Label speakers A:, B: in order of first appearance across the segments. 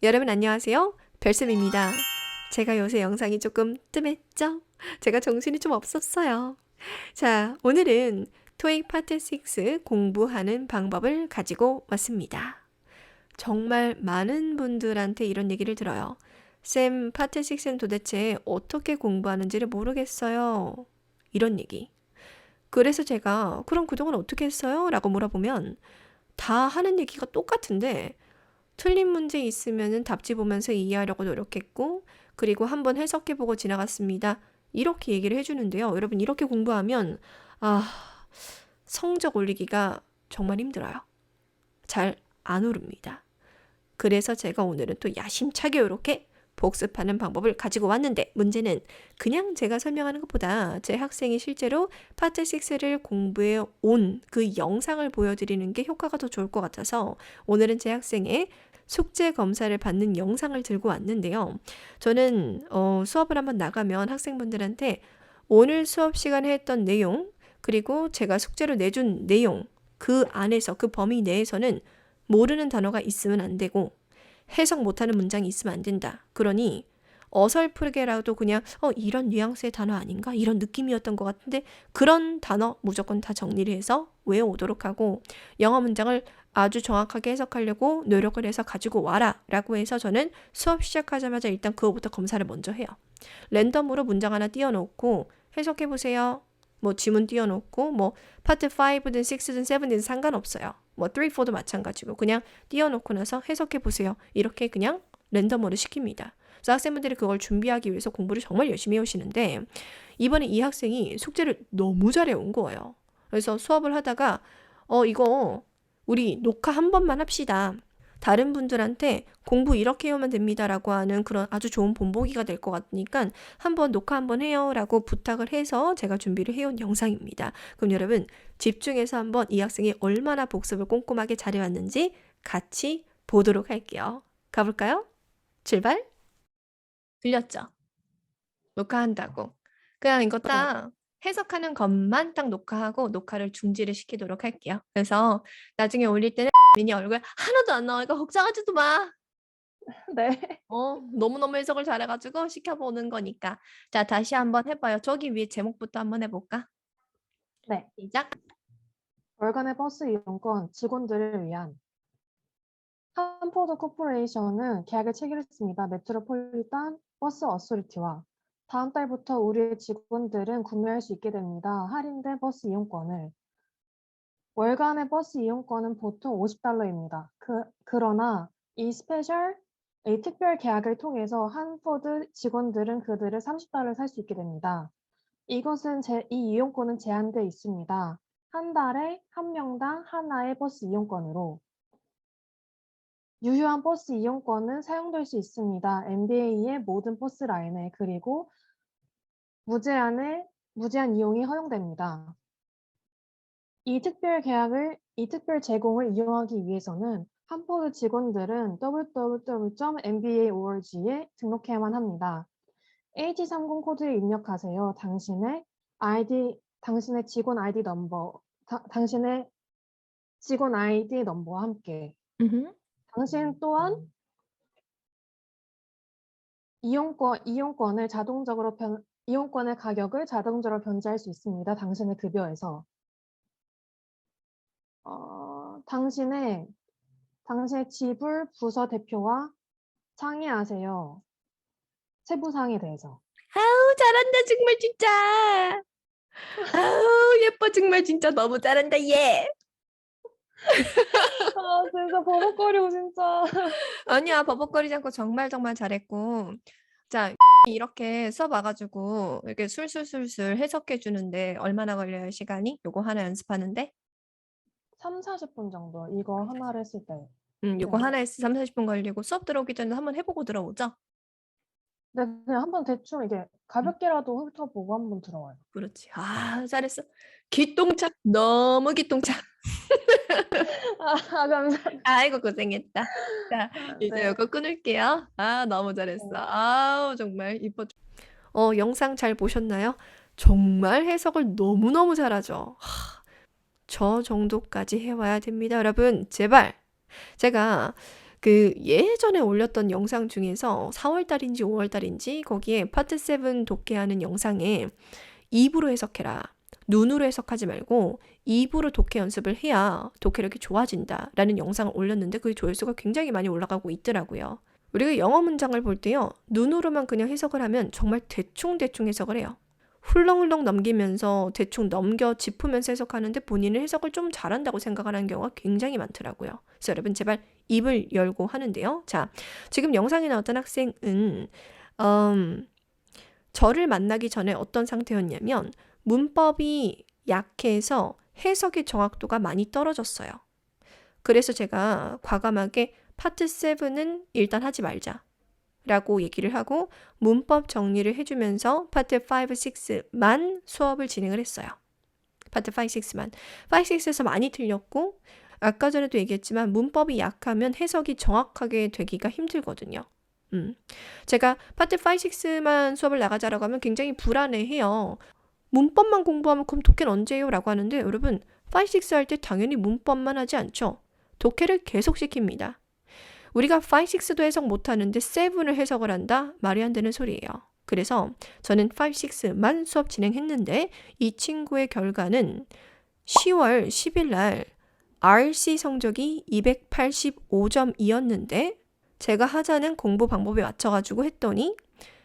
A: 여러분 안녕하세요. 별쌤입니다. 제가 요새 영상이 조금 뜸했죠? 제가 정신이 좀 없었어요. 자, 오늘은 토익 파트 6 공부하는 방법을 가지고 왔습니다. 정말 많은 분들한테 이런 얘기를 들어요. 쌤, 파트 6는 도대체 어떻게 공부하는지를 모르겠어요. 이런 얘기. 그래서 제가 그럼 그동안 어떻게 했어요? 라고 물어보면 다 하는 얘기가 똑같은데 틀린 문제 있으면은 답지 보면서 이해하려고 노력했고, 그리고 한번 해석해보고 지나갔습니다. 이렇게 얘기를 해주는데요. 여러분, 이렇게 공부하면, 아, 성적 올리기가 정말 힘들어요. 잘 안 오릅니다. 그래서 제가 오늘은 또 야심차게 이렇게 복습하는 방법을 가지고 왔는데, 문제는 그냥 제가 설명하는 것보다 제 학생이 실제로 파트 6를 공부해 온 그 영상을 보여드리는 게 효과가 더 좋을 것 같아서 오늘은 제 학생의 숙제 검사를 받는 영상을 들고 왔는데요. 저는 수업을 한번 나가면 학생분들한테 오늘 수업 시간에 했던 내용, 그리고 제가 숙제로 내준 내용, 그 안에서, 그 범위 내에서는 모르는 단어가 있으면 안 되고 해석 못하는 문장이 있으면 안 된다. 그러니 어설프게라도 그냥 이런 뉘앙스의 단어 아닌가? 이런 느낌이었던 것 같은데 그런 단어 무조건 다 정리를 해서 외워오도록 하고 영어 문장을 아주 정확하게 해석하려고 노력을 해서 가지고 와라 라고 해서 저는 수업 시작하자마자 일단 그거부터 검사를 먼저 해요. 랜덤으로 문장 하나 띄워놓고 해석해보세요. 뭐 지문 띄워놓고 뭐 파트 5든 6든 7든 상관없어요. 뭐 3, 4도 마찬가지고 그냥 띄워놓고 나서 해석해보세요. 이렇게 그냥 랜덤으로 시킵니다. 그래서 학생분들이 그걸 준비하기 위해서 공부를 정말 열심히 해오시는데 이번에 이 학생이 숙제를 너무 잘해온 거예요. 그래서 수업을 하다가 이거 우리 녹화 한 번만 합시다. 다른 분들한테 공부 이렇게 해오면 됩니다라고 하는 그런 아주 좋은 본보기가 될 것 같으니까 한번 녹화 한번 해요 라고 부탁을 해서 제가 준비를 해온 영상입니다. 그럼 여러분 집중해서 한번 이 학생이 얼마나 복습을 꼼꼼하게 잘해왔는지 같이 보도록 할게요. 가볼까요? 출발! 들렸죠? 녹화한다고. 그냥 이거
B: 네.
A: 딱 해석하는 것만 딱 녹화하고 녹화를 중지를 시키도록 할게요. 그래서 나중에 올릴 때는 미니 얼굴 하나도 안 나오니까 걱정하지도 마.
B: 네.
A: 너무너무 해석을 잘해가지고 시켜보는 거니까. 자, 다시 한번 해봐요. 저기 위에 제목부터 한번 해볼까?
B: 네.
A: 시작.
B: 월간의 버스 이용권 직원들을 위한 한포드 코퍼레이션은 계약을 체결했습니다. 메트로폴리탄 버스 어소리티와 다음 달부터 우리의 직원들은 구매할 수 있게 됩니다. 할인된 버스 이용권을. 월간의 버스 이용권은 보통 $50입니다. 그러나 이 특별 계약을 통해서 한포드 직원들은 그들을 $30에 살 수 있게 됩니다. 이 이용권은 제한되어 있습니다. 한 달에 한 명당 하나의 버스 이용권으로. 유효한 버스 이용권은 사용될 수 있습니다. MBA의 모든 버스 라인에. 그리고 무제한 이용이 허용됩니다. 이 특별 제공을 이용하기 위해서는 한포드 직원들은 www.mba.org에 등록해야만 합니다. H30 코드를 입력하세요. 당신의 직원 아이디 넘버와 함께. 당신 또한 이용권의 가격을 자동적으로 변제할 수 있습니다. 당신의 급여에서. 당신의 지불 부서 대표와 상의하세요. 세부 사항에 대해서.
A: 아우, 잘한다, 정말 진짜. 아우, 예뻐, 정말 진짜 너무 잘한다, 예.
B: 진짜 버벅거리고 진짜.
A: 아니야, 버벅거리지 않고 정말 정말 잘했고. 자, 이렇게 수업 와가지고 이렇게 술술술술 해석해 주는데 얼마나 걸려요, 시간이? 요거 하나 연습하는데?
B: 3, 40분 정도 이거 하나를 했을 때.
A: 요거
B: 네.
A: 하나 에서 3, 40분 걸리고 수업 들어오기 전에 한번 해보고 들어오죠?
B: 네, 그냥 한번 대충 이게
A: 음,
B: 가볍게라도 훑어보고 한번 들어와요.
A: 그렇지. 아, 잘했어. 기똥차. 너무 기똥차.
B: 감사합니다.
A: 아이고, 고생했다. 자, 이제
B: 네.
A: 이거 끊을게요. 아, 너무 잘했어.
B: 네.
A: 아우, 정말 이뻐. 영상 잘 보셨나요? 정말 해석을 너무너무 잘하죠. 저 정도까지 해와야 됩니다, 여러분. 제발. 제가 그 예전에 올렸던 영상 중에서 4월 달인지 5월 달인지 거기에 파트 7 독해하는 영상에 입으로 해석해라. 눈으로 해석하지 말고 입으로 독해 연습을 해야 독해력이 좋아진다라는 영상을 올렸는데 그 조회수가 굉장히 많이 올라가고 있더라고요. 우리가 영어 문장을 볼 때요. 눈으로만 그냥 해석을 하면 정말 대충 해석을 해요. 훌렁훌렁 넘기면서 대충 넘겨 짚으면서 해석하는데 본인은 해석을 좀 잘한다고 생각하는 경우가 굉장히 많더라고요. 그래서 여러분 제발 입을 열고 하는데요. 자, 지금 영상에 나왔던 학생은 저를 만나기 전에 어떤 상태였냐면 문법이 약해서 해석의 정확도가 많이 떨어졌어요. 그래서 제가 과감하게 파트 7은 일단 하지 말자 라고 얘기를 하고 문법 정리를 해주면서 파트 5, 6만 수업을 진행을 했어요. 파트 5, 6만. 5, 6에서 많이 틀렸고 아까 전에도 얘기했지만 문법이 약하면 해석이 정확하게 되기가 힘들거든요. 제가 파트 5, 6만 수업을 나가자라고 하면 굉장히 불안해해요. 문법만 공부하면 그럼 독해는 언제 해요? 라고 하는데 여러분 5, 6 할 때 당연히 문법만 하지 않죠. 독해를 계속 시킵니다. 우리가 5, 6도 해석 못하는데 7을 해석을 한다? 말이 안 되는 소리예요. 그래서 저는 5, 6만 수업 진행했는데 이 친구의 결과는 10월 10일 날 RC 성적이 285점이었는데 제가 하자는 공부 방법에 맞춰가지고 했더니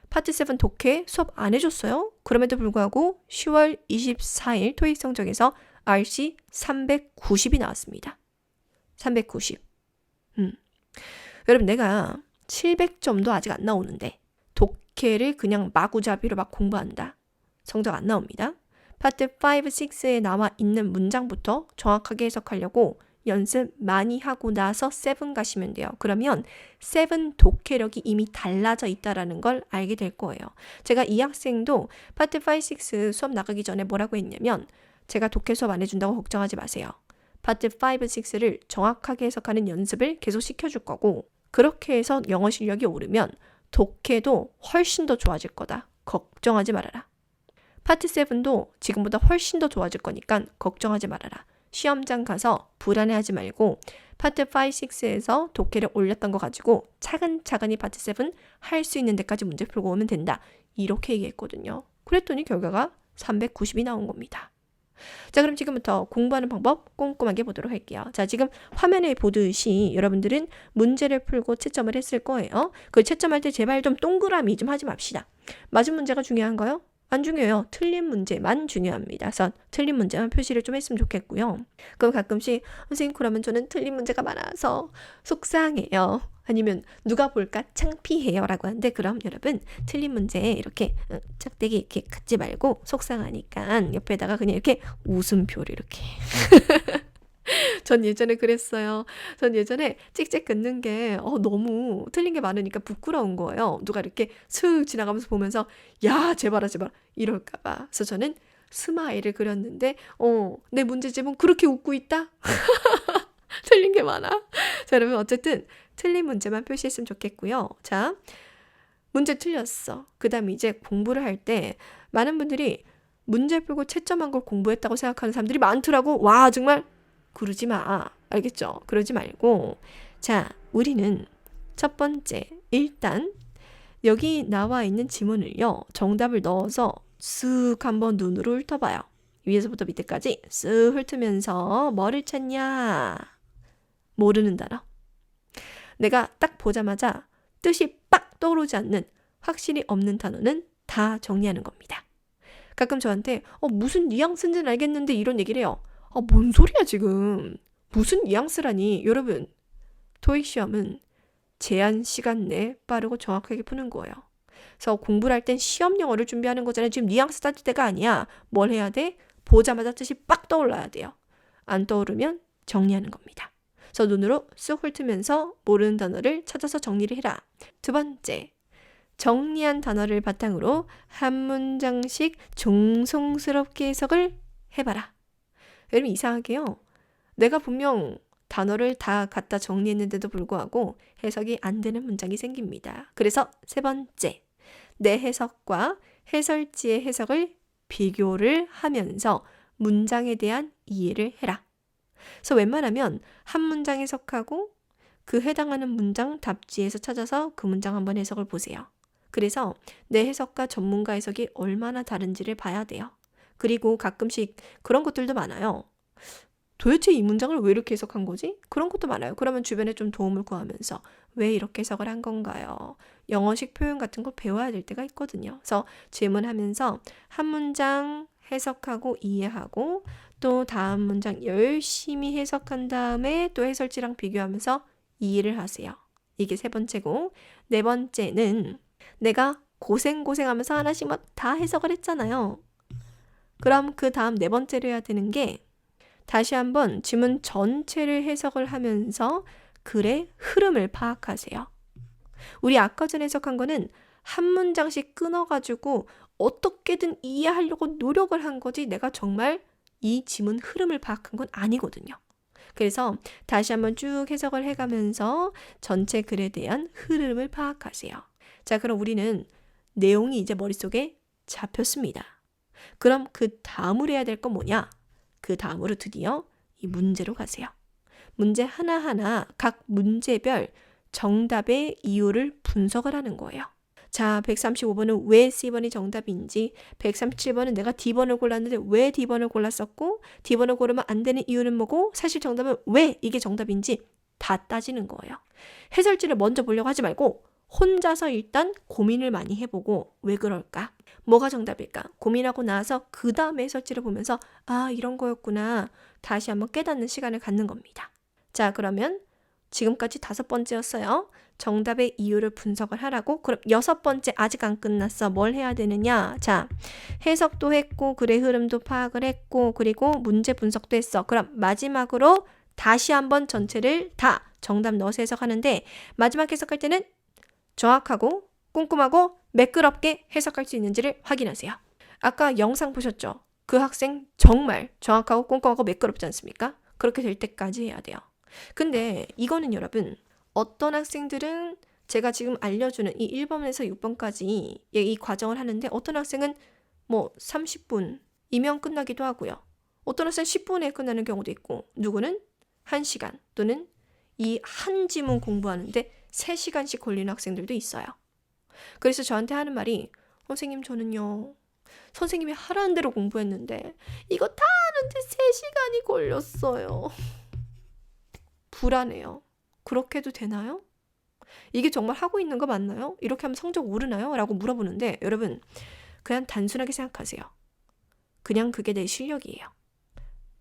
A: 파트 7 독해 수업 안 해줬어요. 그럼에도 불구하고 10월 24일 토익 성적에서 RC 390이 나왔습니다. 390. 여러분 내가 700점도 아직 안 나오는데 독해를 그냥 마구잡이로 막 공부한다. 성적 안 나옵니다. 파트 5, 6에 나와 있는 문장부터 정확하게 해석하려고 연습 많이 하고 나서 7 가시면 돼요. 그러면 7 독해력이 이미 달라져 있다는 걸 알게 될 거예요. 제가 이 학생도 파트 5, 6 수업 나가기 전에 뭐라고 했냐면 제가 독해 수업 안 해준다고 걱정하지 마세요. 파트 5, 6를 정확하게 해석하는 연습을 계속 시켜줄 거고 그렇게 해서 영어 실력이 오르면 독해도 훨씬 더 좋아질 거다. 걱정하지 말아라. 파트 7도 지금보다 훨씬 더 좋아질 거니까 걱정하지 말아라. 시험장 가서 불안해하지 말고 파트 5, 6에서 독해를 올렸던 거 가지고 차근차근히 파트 7 할 수 있는 데까지 문제 풀고 오면 된다. 이렇게 얘기했거든요. 그랬더니 결과가 390이 나온 겁니다. 자, 그럼 지금부터 공부하는 방법 꼼꼼하게 보도록 할게요. 자, 지금 화면에 보듯이 여러분들은 문제를 풀고 채점을 했을 거예요. 그 채점할 때 제발 좀 동그라미 좀 하지 맙시다. 맞은 문제가 중요한가요? 안 중요해요. 틀린 문제만 중요합니다. 그래서 틀린 문제만 표시를 좀 했으면 좋겠고요. 그럼 가끔씩 선생님 그러면 저는 틀린 문제가 많아서 속상해요. 아니면 누가 볼까 창피해요 라고 하는데 그럼 여러분 틀린 문제에 이렇게 짝대기 이렇게 갖지 말고 속상하니까 옆에다가 그냥 이렇게 웃음표를 이렇게 전 예전에 그랬어요. 전 예전에 찍찍 긋는 게 너무 틀린 게 많으니까 부끄러운 거예요. 누가 이렇게 슥 지나가면서 보면서 야 제발아 제발 이럴까 봐. 그래서 저는 스마일을 그렸는데 내 문제집은 그렇게 웃고 있다? 틀린 게 많아. 자, 여러분 어쨌든 틀린 문제만 표시했으면 좋겠고요. 자, 문제 틀렸어. 그 다음에 이제 공부를 할 때 많은 분들이 문제 풀고 채점한 걸 공부했다고 생각하는 사람들이 많더라고. 와 정말 그러지 마. 알겠죠? 그러지 말고 자, 우리는 첫 번째 일단 여기 나와 있는 지문을요. 정답을 넣어서 쓱 한번 눈으로 훑어봐요. 위에서부터 밑에까지 쓱 훑으면서 뭐를 찾냐? 모르는 단어. 내가 딱 보자마자 뜻이 빡 떠오르지 않는 확실히 없는 단어는 다 정리하는 겁니다. 가끔 저한테 무슨 뉘앙스인지는 알겠는데 이런 얘기를 해요. 뭔 소리야 지금. 무슨 뉘앙스라니. 여러분 토익 시험은 제한 시간 내에 빠르고 정확하게 푸는 거예요. 그래서 공부를 할 땐 시험 영어를 준비하는 거잖아요. 지금 뉘앙스 따질 때가 아니야. 뭘 해야 돼? 보자마자 뜻이 빡 떠올라야 돼요. 안 떠오르면 정리하는 겁니다. 그래서 눈으로 쑥 훑으면서 모르는 단어를 찾아서 정리를 해라. 두 번째, 정리한 단어를 바탕으로 한 문장씩 정성스럽게 해석을 해봐라. 여러분 이상하게요. 내가 분명 단어를 다 갖다 정리했는데도 불구하고 해석이 안 되는 문장이 생깁니다. 그래서 세 번째, 내 해석과 해설지의 해석을 비교를 하면서 문장에 대한 이해를 해라. 그래서 웬만하면 한 문장 해석하고 그 해당하는 문장 답지에서 찾아서 그 문장 한번 해석을 보세요. 그래서 내 해석과 전문가 해석이 얼마나 다른지를 봐야 돼요. 그리고 가끔씩 그런 것들도 많아요. 도대체 이 문장을 왜 이렇게 해석한 거지? 그런 것도 많아요. 그러면 주변에 좀 도움을 구하면서 왜 이렇게 해석을 한 건가요? 영어식 표현 같은 걸 배워야 될 때가 있거든요. 그래서 질문하면서 한 문장 해석하고 이해하고 또 다음 문장 열심히 해석한 다음에 또 해설지랑 비교하면서 이해를 하세요. 이게 세 번째고, 네 번째는 내가 고생하면서 하나씩 막 다 해석을 했잖아요. 그럼 그 다음 네 번째로 해야 되는 게 다시 한번 지문 전체를 해석을 하면서 글의 흐름을 파악하세요. 우리 아까 전에 해석한 거는 한 문장씩 끊어가지고 어떻게든 이해하려고 노력을 한 거지 내가 정말 이 지문 흐름을 파악한 건 아니거든요. 그래서 다시 한번 쭉 해석을 해가면서 전체 글에 대한 흐름을 파악하세요. 자, 그럼 우리는 내용이 이제 머릿속에 잡혔습니다. 그럼 그 다음으로 해야 될 건 뭐냐? 그 다음으로 드디어 이 문제로 가세요. 문제 하나하나 각 문제별 정답의 이유를 분석을 하는 거예요. 자, 135번은 왜 C번이 정답인지, 137번은 내가 D번을 골랐는데 왜 D번을 골랐었고, D번을 고르면 안 되는 이유는 뭐고, 사실 정답은 왜 이게 정답인지 다 따지는 거예요. 해설지를 먼저 보려고 하지 말고 혼자서 일단 고민을 많이 해보고 왜 그럴까? 뭐가 정답일까? 고민하고 나서 그 다음에 해설지를 보면서 아, 이런 거였구나. 다시 한번 깨닫는 시간을 갖는 겁니다. 자, 그러면 지금까지 5번째였어요. 정답의 이유를 분석을 하라고. 그럼 6번째 아직 안 끝났어. 뭘 해야 되느냐? 자, 해석도 했고 글의 흐름도 파악을 했고 그리고 문제 분석도 했어. 그럼 마지막으로 다시 한번 전체를 다 정답 넣어서 해석하는데 마지막 해석할 때는 정확하고 꼼꼼하고 매끄럽게 해석할 수 있는지를 확인하세요. 아까 영상 보셨죠? 그 학생 정말 정확하고 꼼꼼하고 매끄럽지 않습니까? 그렇게 될 때까지 해야 돼요. 근데 이거는 여러분 어떤 학생들은 제가 지금 알려주는 이 1번에서 6번까지 이 과정을 하는데 어떤 학생은 뭐 30분이면 끝나기도 하고요. 어떤 학생은 10분에 끝나는 경우도 있고 누구는 1시간 또는 이 한 지문 공부하는데 3시간씩 걸리는 학생들도 있어요. 그래서 저한테 하는 말이 선생님 저는요. 선생님이 하라는 대로 공부했는데 이거 다 하는데 3시간이 걸렸어요. 불안해요. 그렇게 해도 되나요? 이게 정말 하고 있는 거 맞나요? 이렇게 하면 성적 오르나요? 라고 물어보는데 여러분 그냥 단순하게 생각하세요. 그냥 그게 내 실력이에요.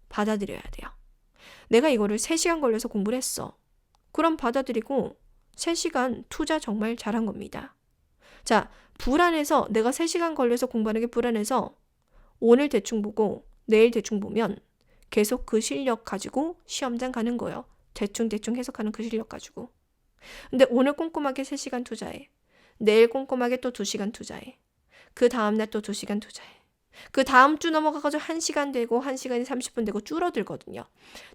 A: 받아들여야 돼요. 내가 이거를 3시간 걸려서 공부를 했어. 그럼 받아들이고 3시간 투자 정말 잘한 겁니다. 자, 불안해서 내가 3시간 걸려서 공부하는 게 불안해서 오늘 대충 보고 내일 대충 보면 계속 그 실력 가지고 시험장 가는 거예요. 대충 해석하는 그 실력 가지고. 근데 오늘 꼼꼼하게 3시간 투자해. 내일 꼼꼼하게 또 2시간 투자해. 그 다음날 또 2시간 투자해. 그 다음 주 넘어가가지고 1시간 되고 1시간이 30분 되고 줄어들거든요.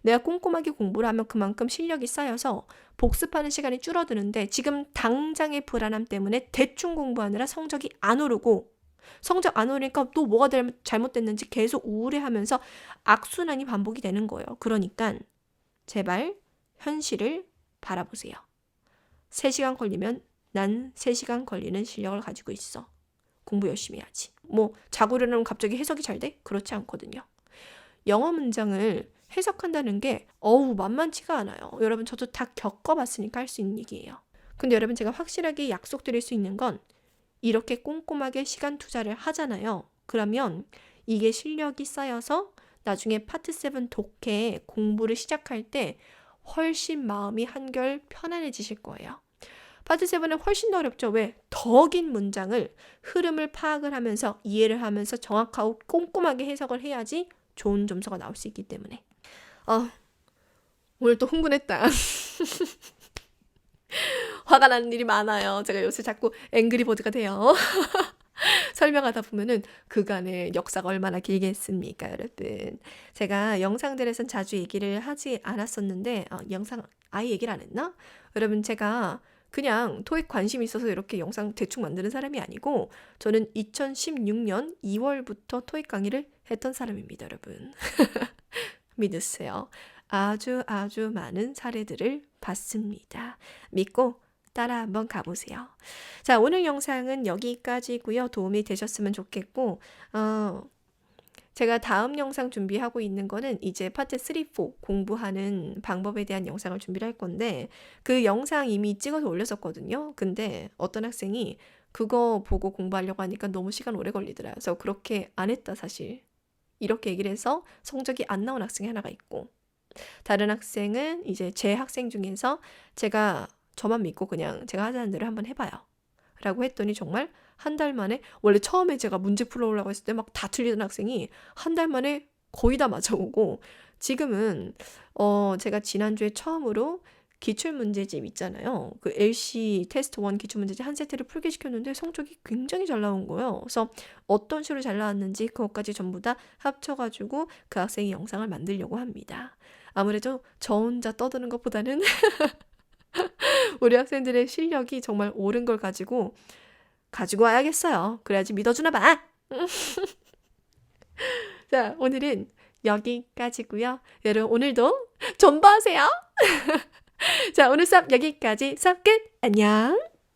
A: 내가 꼼꼼하게 공부를 하면 그만큼 실력이 쌓여서 복습하는 시간이 줄어드는데 지금 당장의 불안함 때문에 대충 공부하느라 성적이 안 오르고 성적 안 오르니까 또 뭐가 잘못됐는지 계속 우울해하면서 악순환이 반복이 되는 거예요. 그러니까 제발 현실을 바라보세요. 3시간 걸리면 난 3시간 걸리는 실력을 가지고 있어. 공부 열심히 해야지. 뭐 자고 일어나면 갑자기 해석이 잘 돼? 그렇지 않거든요. 영어 문장을 해석한다는 게 만만치가 않아요. 여러분 저도 다 겪어봤으니까 할 수 있는 얘기예요. 근데 여러분 제가 확실하게 약속드릴 수 있는 건 이렇게 꼼꼼하게 시간 투자를 하잖아요. 그러면 이게 실력이 쌓여서 나중에 파트 7 독해 공부를 시작할 때 훨씬 마음이 한결 편안해지실 거예요. 파트 7은 훨씬 더 어렵죠. 왜? 더 긴 문장을 흐름을 파악을 하면서 이해를 하면서 정확하고 꼼꼼하게 해석을 해야지 좋은 점수가 나올 수 있기 때문에. 오늘 또 흥분했다. 화가 나는 일이 많아요. 제가 요새 자꾸 앵그리버드가 돼요. 설명하다 보면은 그간의 역사가 얼마나 길게 했습니까, 여러분. 제가 영상들에선 자주 얘기를 하지 않았었는데 영상 아예 얘기를 안 했나? 여러분 제가 그냥 토익 관심이 있어서 이렇게 영상 대충 만드는 사람이 아니고 저는 2016년 2월부터 토익 강의를 했던 사람입니다, 여러분. 믿으세요. 아주 아주 많은 사례들을 봤습니다. 믿고 따라 한번 가보세요. 자, 오늘 영상은 여기까지고요. 도움이 되셨으면 좋겠고, 제가 다음 영상 준비하고 있는 거는 이제 파트 3, 4 공부하는 방법에 대한 영상을 준비를 할 건데 그 영상 이미 찍어서 올렸었거든요. 근데 어떤 학생이 그거 보고 공부하려고 하니까 너무 시간 오래 걸리더라. 그래서 그렇게 안 했다 사실. 이렇게 얘기를 해서 성적이 안 나온 학생이 하나가 있고 다른 학생은 이제 제 학생 중에서 제가 저만 믿고 그냥 제가 하자는 대로 한번 해봐요. 라고 했더니 정말 한 달 만에 원래 처음에 제가 문제 풀어오려고 했을 때 막 다 틀리던 학생이 한 달 만에 거의 다 맞아오고 지금은 제가 지난주에 처음으로 기출문제집 있잖아요. 그 LC 테스트 1 기출문제집 한 세트를 풀게 시켰는데 성적이 굉장히 잘 나온 거예요. 그래서 어떤 식으로 잘 나왔는지 그것까지 전부 다 합쳐가지고 그 학생이 영상을 만들려고 합니다. 아무래도 저 혼자 떠드는 것보다는 우리 학생들의 실력이 정말 옳은 걸 가지고 와야겠어요. 그래야지 믿어주나 봐. 자, 오늘은 여기까지고요. 여러분 오늘도 존버하세요. 자, 오늘 수업 여기까지. 수업 끝. 안녕.